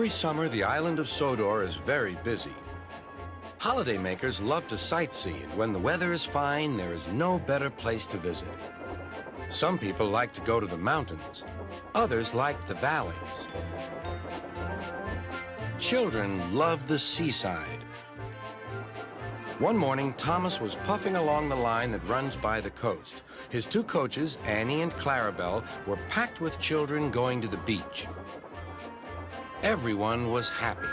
Every summer, the island of Sodor is very busy. Holidaymakers love to sightsee, and when the weather is fine, there is no better place to visit. Some people like to go to the mountains. Others like the valleys. Children love the seaside. One morning, Thomas was puffing along the line that runs by the coast. His two coaches, Annie and Clarabelle, were packed with children going to the beach. Everyone was happy.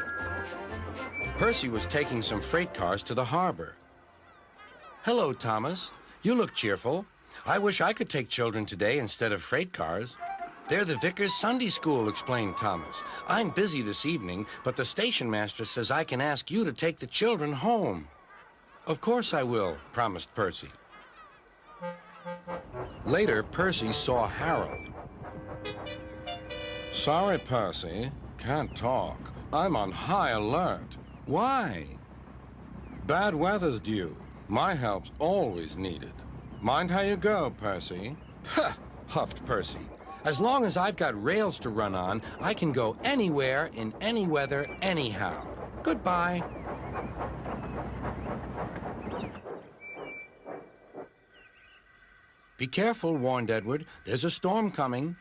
Percy was taking some freight cars to the harbor. "Hello, Thomas. You look cheerful. I wish I could take children today instead of freight cars." "They're the Vickers Sunday School," explained Thomas. "I'm busy this evening, but the station master says I can ask you to take the children home." "Of course I will," promised Percy. Later, Percy saw Harold. "Sorry, Percy. Can't talk. I'm on high alert." "Why?" "Bad weather's due. My help's always needed." "Mind how you go, Percy." "Huh," huffed Percy. "As long as I've got rails to run on, I can go anywhere, in any weather, anyhow. Goodbye." "Be careful," warned Edward. "There's a storm coming."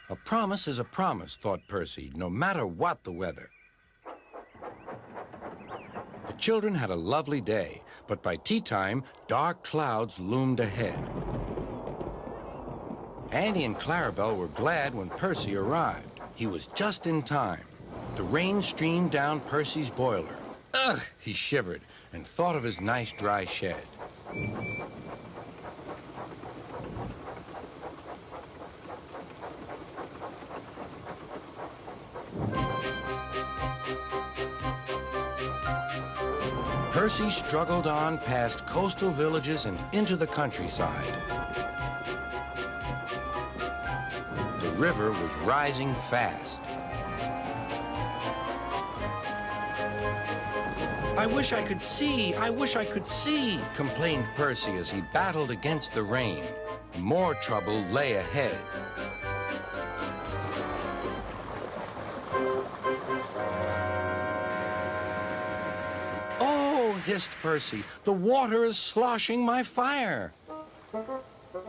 A promise is a promise, thought Percy, no matter what the weather. The children had a lovely day, but by tea time, dark clouds loomed ahead. Annie and Clarabelle were glad when Percy arrived. He was just in time. The rain streamed down Percy's boiler. Ugh, he shivered and thought of his nice dry shed. Percy struggled on past coastal villages and into the countryside. The river was rising fast. "I wish I could see! I wish I could see!" complained Percy as he battled against the rain. More trouble lay ahead. Hissed Percy. "The water is sloshing my fire."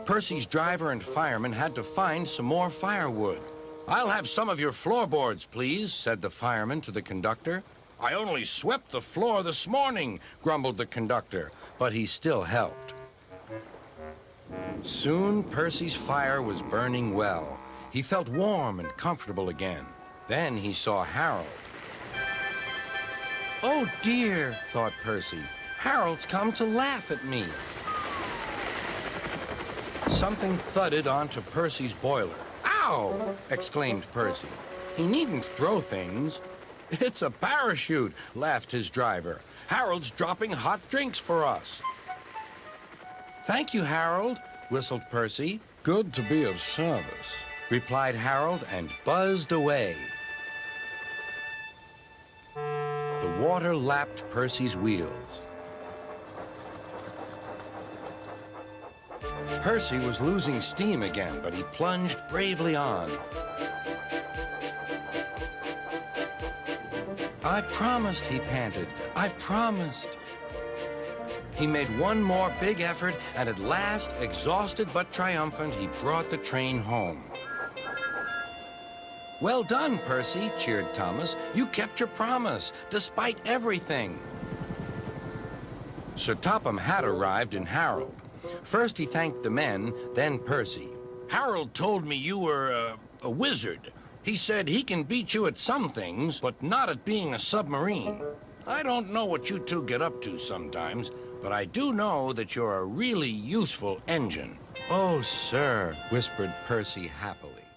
Percy's driver and fireman had to find some more firewood. "I'll have some of your floorboards, please," said the fireman to the conductor. "I only swept the floor this morning," grumbled the conductor, but he still helped. Soon Percy's fire was burning well. He felt warm and comfortable again. Then he saw Harold. "Oh dear," thought Percy, "Harold's come to laugh at me." Something thudded onto Percy's boiler. "Ow!" exclaimed Percy. "He needn't throw things." "It's a parachute," laughed his driver. "Harold's dropping hot drinks for us." "Thank you, Harold," whistled Percy. "Good to be of service," replied Harold and buzzed away. The water lapped Percy's wheels. Percy was losing steam again, but he plunged bravely on. "I promised," he panted. "I promised." He made one more big effort, and at last, exhausted but triumphant, he brought the train home. "Well done, Percy," cheered Thomas. "You kept your promise, despite everything." Sir Topham had arrived in Harold. First he thanked the men, then Percy. "Harold told me you were a wizard. He said he can beat you at some things, but not at being a submarine. I don't know what you two get up to sometimes, but I do know that you're a really useful engine." "Oh, sir," whispered Percy happily.